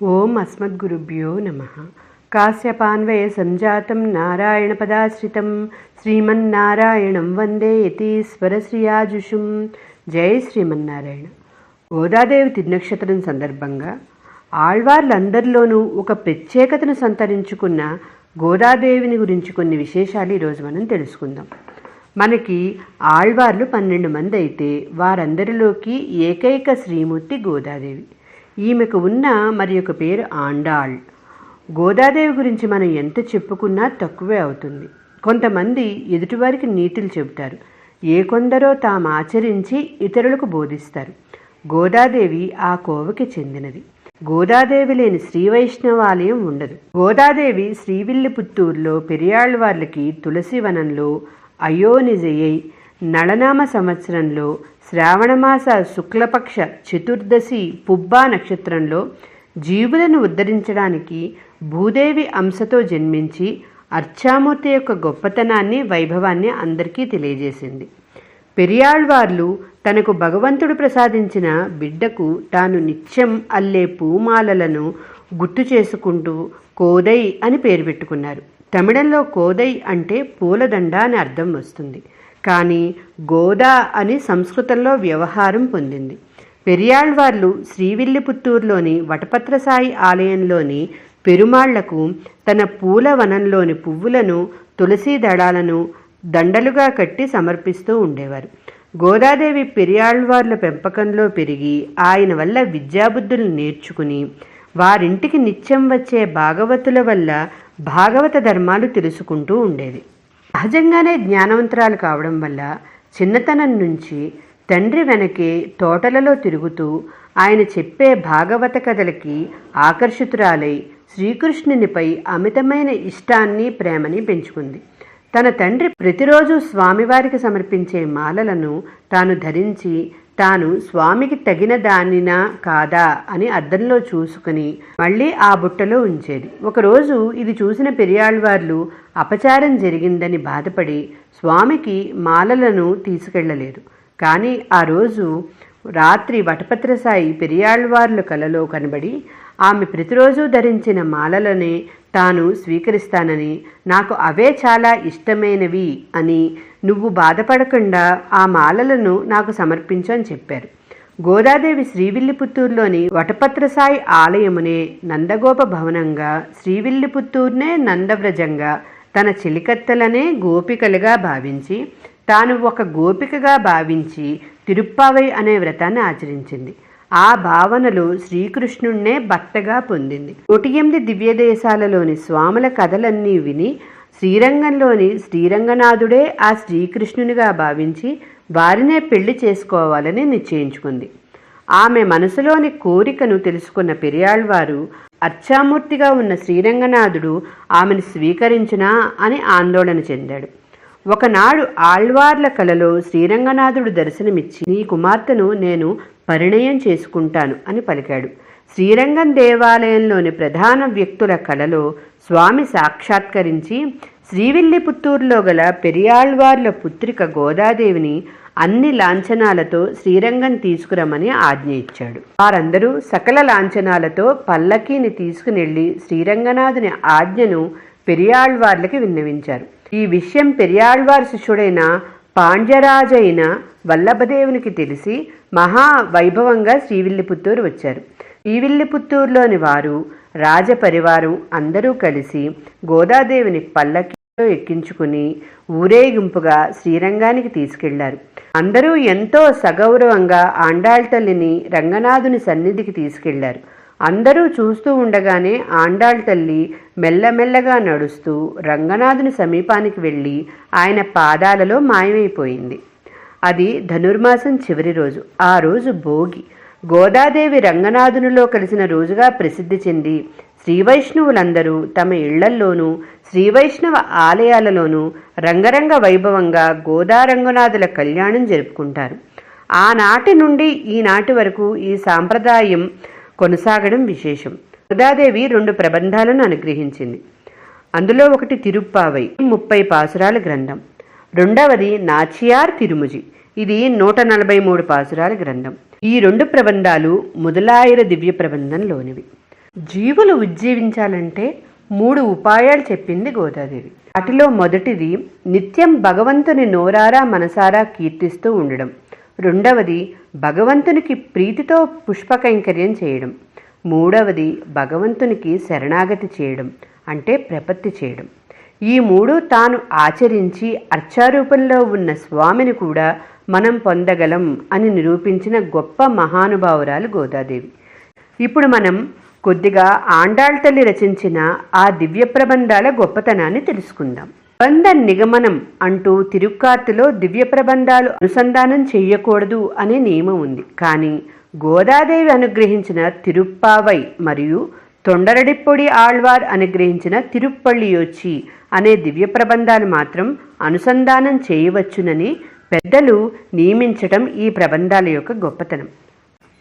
ఓం అస్మద్గురుభ్యో నమః. కాశ్యపాన్వయ సంజాతం నారాయణపదాశ్రితం శ్రీమన్నారాయణం వందే యతీశ్వరశ్రియాజుషుం. జై శ్రీమన్నారాయణ. గోదాదేవి తిరునక్షత్రం సందర్భంగా ఆళ్వార్లందరిలోనూ ఒక ప్రత్యేకతను సంతరించుకున్న గోదాదేవిని గురించి కొన్ని విశేషాలు ఈరోజు మనం తెలుసుకుందాం. మనకి ఆళ్వార్లు 12 మంది అయితే వారందరిలోకి ఏకైక శ్రీమూర్తి గోదాదేవి. ఈమెకు ఉన్న మరి ఒక పేరు ఆండాళ్. గోదాదేవి గురించి మనం ఎంత చెప్పుకున్నా తక్కువే అవుతుంది. కొంతమంది ఎదుటివారికి నీతులు చెబుతారు, ఏ కొందరో తాము ఆచరించి ఇతరులకు బోధిస్తారు. గోదాదేవి ఆ కోవకి చెందినది. గోదాదేవి లేని శ్రీ వైష్ణవాలయం ఉండదు. గోదాదేవి శ్రీవిల్లిపుత్తూరులో పెరియాళ్వార్లకి తులసి వనంలో అయోనిజయై నళనామ సంవత్సరంలో శ్రావణమాస శుక్లపక్ష చతుర్దశి పుబ్బా నక్షత్రంలో జీవులను ఉద్ధరించడానికి భూదేవి అంశతో జన్మించి అర్చామూర్తి యొక్క గొప్పతనాన్ని వైభవాన్ని అందరికీ తెలియజేసింది. పెరియాళ్వార్లు తనకు భగవంతుడు ప్రసాదించిన బిడ్డకు తాను నిత్యం అల్లే పూమాలలను గుర్తు చేసుకుంటూ కోదై అని పేరు పెట్టుకున్నారు. తమిళంలో కోదై అంటే పూలదండ అని అర్థం వస్తుంది, కానీ గోదా అని సంస్కృతంలో వ్యవహారం పొందింది. పెరియాళ్వార్లు శ్రీవిల్లిపుత్తూరులోని వటపత్రసాయి ఆలయంలోని పెరుమాళ్లకు తన పూల వనంలోని పువ్వులను తులసీ దళాలను దండలుగా కట్టి సమర్పిస్తూ ఉండేవారు. గోదాదేవి పెరియాళ్వార్ల పెంపకంలో పెరిగి ఆయన వల్ల విద్యాబుద్ధులు నేర్చుకుని వారింటికి నిత్యం వచ్చే భాగవతుల వల్ల భాగవత ధర్మాలు తెలుసుకుంటూ ఉండేది. సహజంగానే జ్ఞానవంతురాలు కావడం వల్ల చిన్నతనం నుంచి తండ్రి వెనకే తోటలలో తిరుగుతూ ఆయన చెప్పే భాగవత కథలకి ఆకర్షితురాలై శ్రీకృష్ణునిపై అమితమైన ఇష్టాన్ని ప్రేమని పెంచుకుంది. తన తండ్రి ప్రతిరోజు స్వామివారికి సమర్పించే మాలలను తాను ధరించి తాను స్వామికి తగిన దానినా కాదా అని అద్దంలో చూసుకుని మళ్ళీ ఆ బుట్టలో ఉంచేది. ఒకరోజు ఇది చూసిన పెరియాళ్వార్లు అపచారం జరిగిందని బాధపడి స్వామికి మాలలను తీసుకెళ్లలేదు. కానీ ఆ రోజు రాత్రి వటపత్రసాయి పెరియాళ్వార్ల కలలో కనబడి ఆమె ప్రతిరోజు ధరించిన మాలలనే తాను స్వీకరిస్తానని, నాకు అవే చాలా ఇష్టమైనవి అని, నువ్వు బాధపడకుండా ఆ మాలలను నాకు సమర్పించు అని చెప్పారు. గోదాదేవి శ్రీవిల్లిపుత్తూరులోని వటపత్రసాయి ఆలయమునే నందగోప భవనంగా, శ్రీవిల్లిపుత్తూరునే నందవ్రజంగా, తన చెలికత్తెలనే గోపికలుగా భావించి తాను ఒక గోపికగా భావించి తిరుప్పావై అనే వ్రతాన్ని ఆచరించింది. ఆ భావనలో శ్రీకృష్ణుణ్ణే భర్తగా పొందింది. 108 దివ్యదేశాలలోని స్వాముల కథలన్నీ విని శ్రీరంగంలోని శ్రీరంగనాథుడే ఆ శ్రీకృష్ణునిగా భావించి వారినే పెళ్లి చేసుకోవాలని నిశ్చయించుకుంది. ఆమె మనసులోని కోరికను తెలుసుకున్న పెరియాళ్వారు అర్చామూర్తిగా ఉన్న శ్రీరంగనాథుడు ఆమెను స్వీకరించునా అని ఆందోళన చెందాడు. ఒకనాడు ఆళ్వార్ల కలలో శ్రీరంగనాథుడు దర్శనమిచ్చి, నీ కుమార్తెను నేను పరిణయం చేసుకుంటాను అని పలికాడు. శ్రీరంగం దేవాలయంలోని ప్రధాన వ్యక్తుల కలలో స్వామి సాక్షాత్కరించి శ్రీవిల్లిపుత్తూరులో గల పెరియాళ్వార్ల పుత్రిక గోదాదేవిని అన్ని లాంఛనాలతో శ్రీరంగం తీసుకురమ్మని ఆజ్ఞ ఇచ్చాడు. వారందరూ సకల లాంఛనాలతో పల్లకీని తీసుకునెళ్లి శ్రీరంగనాథుని ఆజ్ఞను పెరియాళ్వార్లకి విన్నవించారు. ఈ విషయం పెరియాళ్వార్ శిష్యుడైన పాండ్యరాజైన వల్లభదేవునికి తెలిసి మహావైభవంగా శ్రీవిల్లిపుత్తూరు వచ్చారు. శ్రీవిల్లిపుత్తూరులోని వారు రాజపరివారం అందరూ కలిసి గోదాదేవిని పల్లకీలో ఎక్కించుకుని ఊరేగింపుగా శ్రీరంగానికి తీసుకెళ్లారు. అందరూ ఎంతో సగౌరవంగా ఆండాళ్ తల్లిని రంగనాథుని సన్నిధికి తీసుకెళ్లారు. అందరూ చూస్తూ ఉండగానే ఆండాళ్ తల్లి మెల్లమెల్లగా నడుస్తూ రంగనాథుని సమీపానికి వెళ్ళి ఆయన పాదాలలో మాయమైపోయింది. అది ధనుర్మాసం చివరి రోజు. ఆ రోజు భోగి. గోదాదేవి రంగనాథునిలో కలిసిన రోజుగా ప్రసిద్ధి చెంది శ్రీవైష్ణవులందరూ తమ ఇళ్లల్లోనూ శ్రీవైష్ణవ ఆలయాలలోనూ రంగరంగ వైభవంగా గోదారంగనాథుల కళ్యాణం జరుపుకుంటారు. ఆనాటి నుండి ఈనాటి వరకు ఈ సాంప్రదాయం కొనసాగడం విశేషం. గోదాదేవి 2 ప్రబంధాలను అనుగ్రహించింది. అందులో ఒకటి తిరుప్పావై 30 పాసురాల గ్రంథం, రెండవది నాచియార్ తిరుముజి, ఇది 143 పాసురాల గ్రంథం. ఈ 2 ప్రబంధాలు ముదలాయర దివ్య ప్రబంధంలోనివి. జీవులు ఉజ్జీవించాలంటే 3 ఉపాయాలు చెప్పింది గోదాదేవి. వాటిలో మొదటిది నిత్యం భగవంతుని నోరారా మనసారా కీర్తిస్తూ ఉండడం. రెండవది భగవంతునికి ప్రీతితో పుష్పకైంకర్యం చేయడం. మూడవది భగవంతునికి శరణాగతి చేయడం, అంటే ప్రపత్తి చేయడం. ఈ 3 తాను ఆచరించి అర్చారూపంలో ఉన్న స్వామిని కూడా మనం పొందగలం అని నిరూపించిన గొప్ప మహానుభావురాలు గోదాదేవి. ఇప్పుడు మనం కొద్దిగా ఆండాళ్ తల్లి రచించిన ఆ దివ్య ప్రబంధాల గొప్పతనాన్ని తెలుసుకుందాం. ప్రబంధ నిగమనం అంటూ తిరుక్కార్తిలో దివ్య ప్రబంధాలు అనుసంధానం చెయ్యకూడదు అనే నియమం ఉంది. కానీ గోదాదేవి అనుగ్రహించిన తిరుప్పావై మరియు తొండరడిప్పొడి ఆళ్వార్ అనుగ్రహించిన తిరుప్పళ్ళియోచి అనే దివ్య ప్రబంధాలు మాత్రం అనుసంధానం చేయవచ్చునని పెద్దలు నియమించటం ఈ ప్రబంధాల యొక్క గొప్పతనం.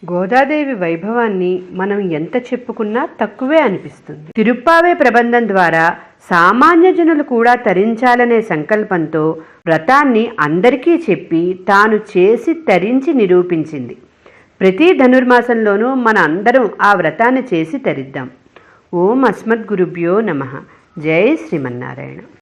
గోదాదేవి వైభవాన్ని మనం ఎంత చెప్పుకున్నా తక్కువే అనిపిస్తుంది. తిరుప్పావే ప్రబంధం ద్వారా సామాన్య జనులు కూడా తరించాలనే సంకల్పంతో వ్రతాన్ని అందరికీ చెప్పి తాను చేసి తరించి నిరూపించింది. ప్రతి ధనుర్మాసంలోనూ మన అందరం ఆ వ్రతాన్ని చేసి తరిద్దాం. ఓం అస్మద్గురుభ్యో నమః. జై శ్రీమన్నారాయణ.